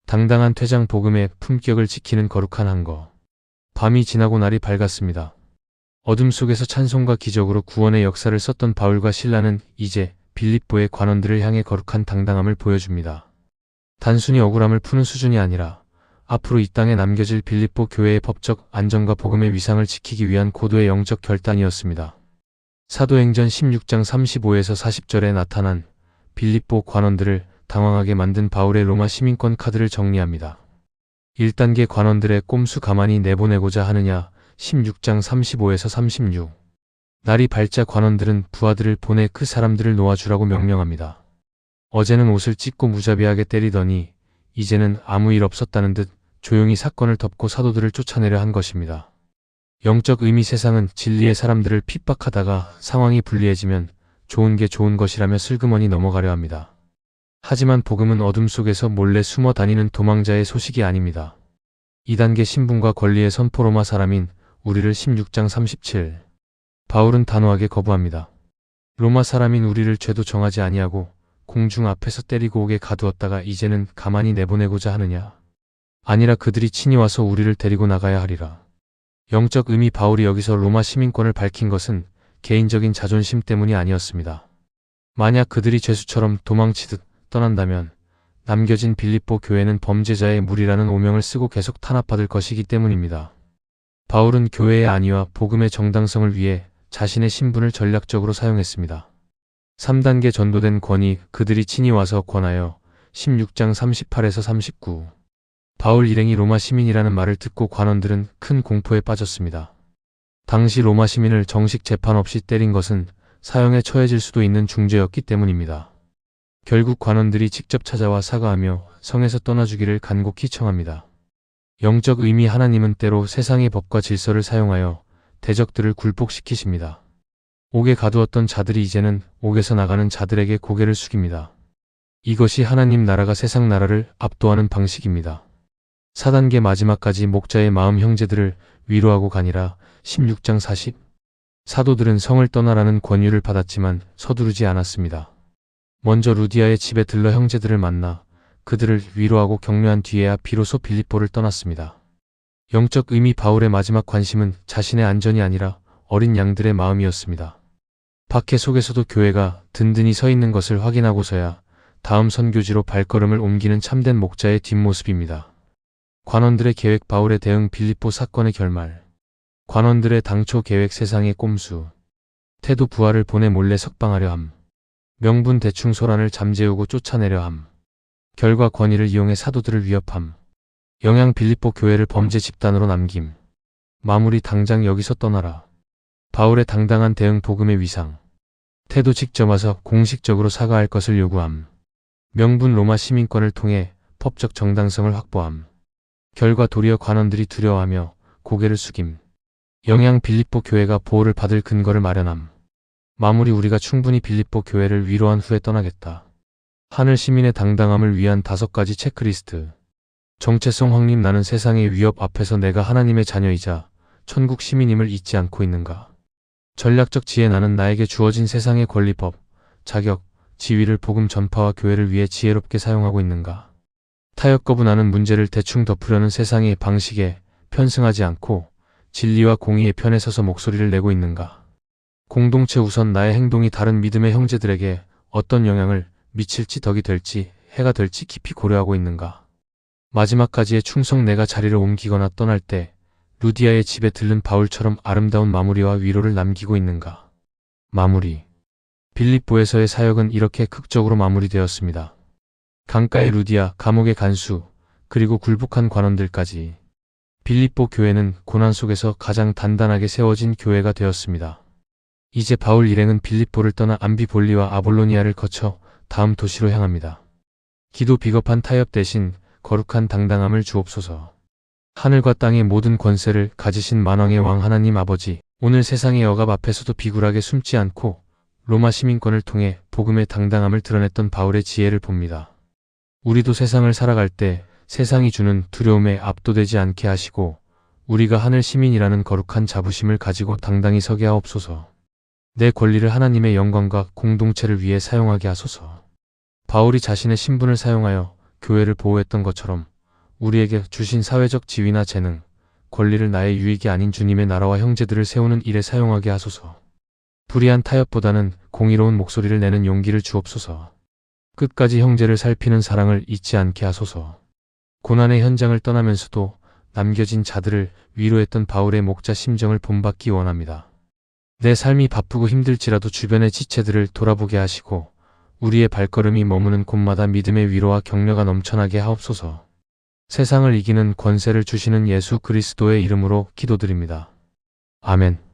당당한 퇴장 복음의 품격을 지키는 거룩한 한거. 밤이 지나고 날이 밝았습니다. 어둠 속에서 찬송과 기적으로 구원의 역사를 썼던 바울과 실라는 이제 빌립보의 관원들을 향해 거룩한 당당함을 보여줍니다. 단순히 억울함을 푸는 수준이 아니라 앞으로 이 땅에 남겨질 빌립보 교회의 법적 안정과 복음의 위상을 지키기 위한 고도의 영적 결단이었습니다. 사도행전 16장 35에서 40절에 나타난 빌립보 관원들을 당황하게 만든 바울의 로마 시민권 카드를 정리합니다. 1단계 관원들의 꼼수 가만히 내보내고자 하느냐 16장 35에서 36. 날이 밝자 관원들은 부하들을 보내 그 사람들을 놓아주라고 명령합니다. 어제는 옷을 찢고 무자비하게 때리더니 이제는 아무 일 없었다는 듯 조용히 사건을 덮고 사도들을 쫓아내려 한 것입니다. 영적 의미 세상은 진리의 사람들을 핍박하다가 상황이 불리해지면 좋은 게 좋은 것이라며 슬그머니 넘어가려 합니다. 하지만 복음은 어둠 속에서 몰래 숨어 다니는 도망자의 소식이 아닙니다. 2단계 신분과 권리의 선포 로마 사람인 우리를 16장 37. 바울은 단호하게 거부합니다. 로마 사람인 우리를 죄도 정하지 아니하고 공중 앞에서 때리고 오게 가두었다가 이제는 가만히 내보내고자 하느냐. 아니라 그들이 친히 와서 우리를 데리고 나가야 하리라. 영적 의미 바울이 여기서 로마 시민권을 밝힌 것은 개인적인 자존심 때문이 아니었습니다. 만약 그들이 죄수처럼 도망치듯 떠난다면 남겨진 빌립보 교회는 범죄자의 무리라는 오명을 쓰고 계속 탄압받을 것이기 때문입니다. 바울은 교회의 안위와 복음의 정당성을 위해 자신의 신분을 전략적으로 사용했습니다. 3단계 전도된 권위 그들이 친히 와서 권하여 16장 38에서 39. 바울 일행이 로마 시민이라는 말을 듣고 관원들은 큰 공포에 빠졌습니다. 당시 로마 시민을 정식 재판 없이 때린 것은 사형에 처해질 수도 있는 중죄였기 때문입니다. 결국 관원들이 직접 찾아와 사과하며 성에서 떠나주기를 간곡히 청합니다. 영적 의미 하나님은 때로 세상의 법과 질서를 사용하여 대적들을 굴복시키십니다. 옥에 가두었던 자들이 이제는 옥에서 나가는 자들에게 고개를 숙입니다. 이것이 하나님 나라가 세상 나라를 압도하는 방식입니다. 4단계 마지막까지 목자의 마음 형제들을 위로하고 가니라 16장 40. 사도들은 성을 떠나라는 권유를 받았지만 서두르지 않았습니다. 먼저 루디아의 집에 들러 형제들을 만나 그들을 위로하고 격려한 뒤에야 비로소 빌립보를 떠났습니다. 영적 의미 바울의 마지막 관심은 자신의 안전이 아니라 어린 양들의 마음이었습니다. 박해 속에서도 교회가 든든히 서 있는 것을 확인하고서야 다음 선교지로 발걸음을 옮기는 참된 목자의 뒷모습입니다. 관원들의 계획 바울의 대응 빌립보 사건의 결말. 관원들의 당초 계획 세상의 꼼수. 태도 부하를 보내 몰래 석방하려 함. 명분 대충 소란을 잠재우고 쫓아내려 함. 결과 권위를 이용해 사도들을 위협함. 영양 빌립보 교회를 범죄 집단으로 남김. 마무리 당장 여기서 떠나라. 바울의 당당한 대응 복음의 위상. 태도 직접 와서 공식적으로 사과할 것을 요구함. 명분 로마 시민권을 통해 법적 정당성을 확보함. 결과 도리어 관원들이 두려워하며 고개를 숙임. 영양 빌립보 교회가 보호를 받을 근거를 마련함. 마무리 우리가 충분히 빌립보 교회를 위로한 후에 떠나겠다. 하늘 시민의 당당함을 위한 5가지 체크리스트. 정체성 확립 나는 세상의 위협 앞에서 내가 하나님의 자녀이자 천국 시민임을 잊지 않고 있는가. 전략적 지혜 나는 나에게 주어진 세상의 권리법, 자격, 지위를 복음 전파와 교회를 위해 지혜롭게 사용하고 있는가. 타협 거부 나는 문제를 대충 덮으려는 세상의 방식에 편승하지 않고 진리와 공의의 편에 서서 목소리를 내고 있는가. 공동체 우선 나의 행동이 다른 믿음의 형제들에게 어떤 영향을 미칠지 덕이 될지 해가 될지 깊이 고려하고 있는가. 마지막까지의 충성 내가 자리를 옮기거나 떠날 때 루디아의 집에 들른 바울처럼 아름다운 마무리와 위로를 남기고 있는가. 마무리. 빌립보에서의 사역은 이렇게 극적으로 마무리되었습니다. 강가의 루디아, 감옥의 간수, 그리고 굴복한 관원들까지. 빌립보 교회는 고난 속에서 가장 단단하게 세워진 교회가 되었습니다. 이제 바울 일행은 빌립보를 떠나 암비볼리와 아볼로니아를 거쳐 다음 도시로 향합니다. 기도 비겁한 타협 대신 거룩한 당당함을 주옵소서. 하늘과 땅의 모든 권세를 가지신 만왕의 왕 하나님 아버지, 오늘 세상의 억압 앞에서도 비굴하게 숨지 않고 로마 시민권을 통해 복음의 당당함을 드러냈던 바울의 지혜를 봅니다. 우리도 세상을 살아갈 때 세상이 주는 두려움에 압도되지 않게 하시고 우리가 하늘 시민이라는 거룩한 자부심을 가지고 당당히 서게 하옵소서. 내 권리를 하나님의 영광과 공동체를 위해 사용하게 하소서. 바울이 자신의 신분을 사용하여 교회를 보호했던 것처럼 우리에게 주신 사회적 지위나 재능, 권리를 나의 유익이 아닌 주님의 나라와 형제들을 세우는 일에 사용하게 하소서. 불의한 타협보다는 공의로운 목소리를 내는 용기를 주옵소서. 끝까지 형제를 살피는 사랑을 잊지 않게 하소서. 고난의 현장을 떠나면서도 남겨진 자들을 위로했던 바울의 목자 심정을 본받기 원합니다. 내 삶이 바쁘고 힘들지라도 주변의 지체들을 돌아보게 하시고 우리의 발걸음이 머무는 곳마다 믿음의 위로와 격려가 넘쳐나게 하옵소서. 세상을 이기는 권세를 주시는 예수 그리스도의 이름으로 기도드립니다. 아멘.